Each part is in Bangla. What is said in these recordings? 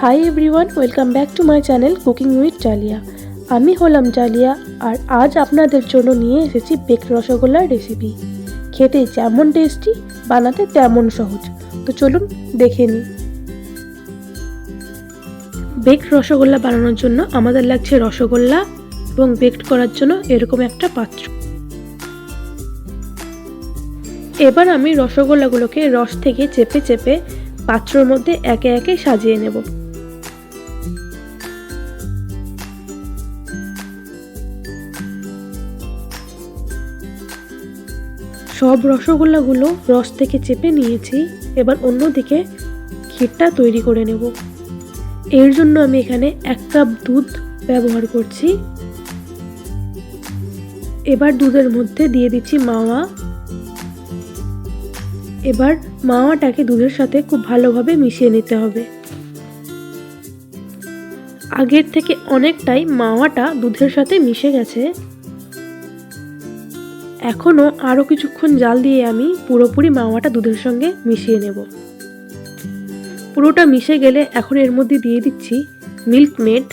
High everyone, welcome back to my channel cooking with Jalia. আমি হলাম জালিয়া আর আজ আপনাদের জন্য নিয়ে এসেছি বেকড রসগোল্লার রেসিপি। খেতে যেমন টেস্টি, বানাতে তেমন সহজ। তো চলুন দেখে নিই। বেকড রসগোল্লা বানানোর জন্য আমাদের লাগছে রসগোল্লা এবং বেকড করার জন্য এরকম একটা পাত্র। এবার আমি রসগোল্লাগুলোকে রস থেকে চেপে চেপে পাত্রের মধ্যে একে একে সাজিয়ে নেব। সব রসগোল্লাগুলো রস থেকে চেপে নিয়েছি। এবার অন্যদিকে ক্ষীরটা তৈরি করে নেব। এর জন্য আমি এখানে 1 কাপ দুধ ব্যবহার করছি। এবার দুধের মধ্যে দিয়ে দিচ্ছি মাওয়া। এবার মাওয়াটাকে দুধের সাথে খুব ভালোভাবে মিশিয়ে নিতে হবে। আগের থেকে অনেকটাই মাওয়াটা দুধের সাথে মিশে গেছে। এখনো আরো কিছুক্ষণ জাল দিয়ে আমি পুরোপুরি মাওয়াটা দুধের সঙ্গে মিশিয়ে নেব। পুরোটা মিশে গেলে এখন এর মধ্যে দিয়ে দিচ্ছি মিল্ক মেড।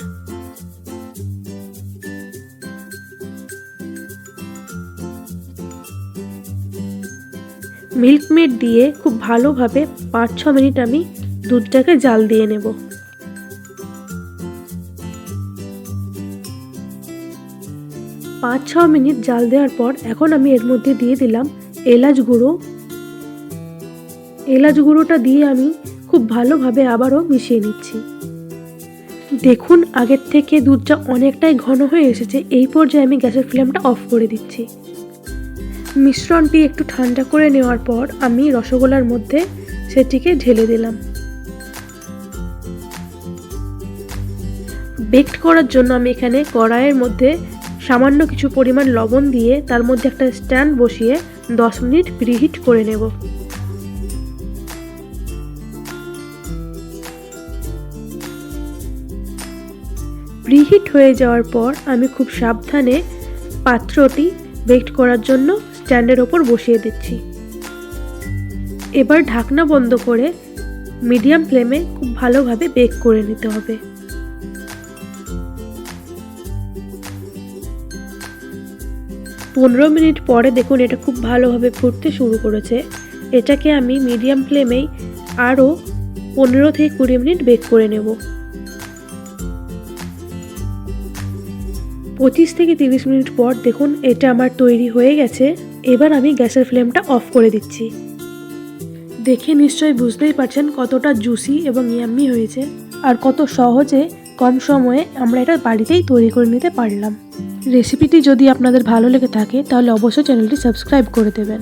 মিল্ক মেড দিয়ে খুব ভালোভাবে 5-6 মিনিট আমি দুধটাকে জাল দিয়ে নেব। পাঁচ ছ মিনিট জাল দেওয়ার পর এখন আমি এর মধ্যে দিয়ে দিলাম এলাচ গুঁড়ো। এলাচ গুঁড়োটা দিয়ে আমি খুব ভালোভাবে আবারও মিশিয়ে নিচ্ছি। দেখুন আগের থেকে দুধটা অনেকটাই ঘন হয়ে এসেছে। এই পর্যায়ে আমি গ্যাসের ফ্লেমটা অফ করে দিচ্ছি। মিশ্রণটি একটু ঠান্ডা করে নেওয়ার পর আমি রসগোল্লার মধ্যে সেটিকে ঢেলে দিলাম। বেকড করার জন্য আমি এখানে কড়াইয়ের মধ্যে সামান্য কিছু পরিমাণ লবণ দিয়ে তার মধ্যে একটা স্ট্যান্ড বসিয়ে 10 মিনিট প্রিহিট করে নেব। প্রিহিট হয়ে যাওয়ার পর আমি খুব সাবধানে পাত্রটি বেকড করার জন্য স্ট্যান্ডের ওপর বসিয়ে দিচ্ছি। এবার ঢাকনা বন্ধ করে মিডিয়াম ফ্লেমে খুব ভালোভাবে বেক করে নিতে হবে। পনেরো মিনিট পরে দেখুন এটা খুব ভালোভাবে ফুটতে শুরু করেছে। এটাকে আমি মিডিয়াম ফ্লেমেই আরও 15 থেকে 20 মিনিট বেক করে নেব। 25 থেকে 30 মিনিট পর দেখুন এটা আমার তৈরি হয়ে গেছে। এবার আমি গ্যাসের ফ্লেমটা অফ করে দিচ্ছি। দেখে নিশ্চয়ই বুঝতেই পারছেন কতটা জুসি এবং ইয়াম্মি হয়েছে আর কত সহজে কম সময়ে আমরা এটা বাড়িতেই তৈরি করে নিতে পারলাম। রেসিপিটি যদি আপনাদের ভালো লেগে থাকে তাহলে অবশ্যই চ্যানেলটি সাবস্ক্রাইব করে দেবেন।